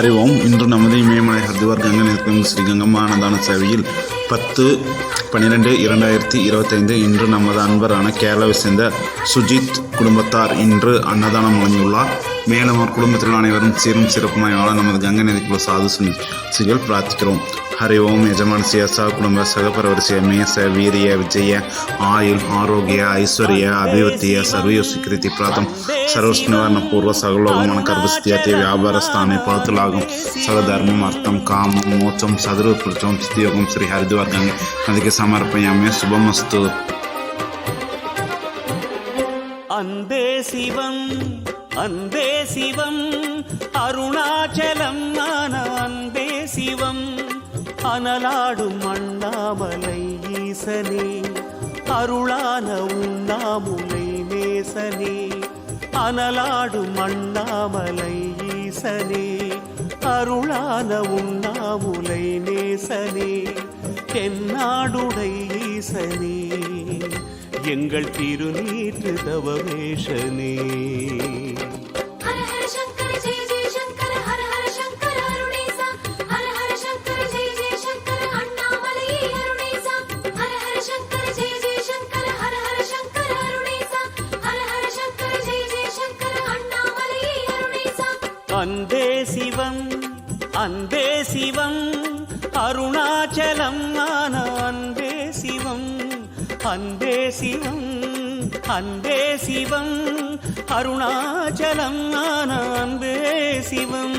அறிவோம். இன்று நமது இமயமலை ஹரித்வார் கங்கை நிற்கும் ஸ்ரீ கங்கம்மா அன்னதான சேவையில் 10/12/2025 இன்று நமது அன்பரான கேரளாவை சேர்ந்த சுஜித் குடும்பத்தார் இன்று அன்னதானம் வழங்கியுள்ளார். மேலும் அவர் குடும்பத்தில் அனைவரும் சீரும் சிறப்புமாய் வாழ நமது கங்கை நதிக்குள்ள சாது சுனிகள் பிரார்த்திக்கிறோம். हरि ओम यजमानस्य कुटुंब सहपरवर्षीय मेष वीर्य विजय आयुल आरोग्य ऐश्वर्य अभिवृद्धि सर्वयो स्वीकृति प्रातम सर्वस्निवारण पूर्व सगलोकमान गर्भस्थिति व्यापार स्थाने पड़तलागम सगधर्मम अर्थम काम मोक्षम सदरुपुरुषम सिद्धियोगम श्री हरिद्वार गंगे नदिके समर्पयामि. शुभमस्तु. अंदे शिवम अरुणाचलम अंदे शिवम அனலாடும் அண்ணாமலை ஈசனே அருளான உண்ணாமுலை நேசனே அனலாடும் அண்ணாமலை ஈசனே அருளான உண்ணாமுலை நேசனே தென்னாடுடை ஈசனே எங்கள் திருநீற்று தவவேஷனே. அன்பே சிவம் அருணாச்சலம் அன்பே சிவம் அன்பே சிவம் அருணாச்சலம் அன்பே சிவம்.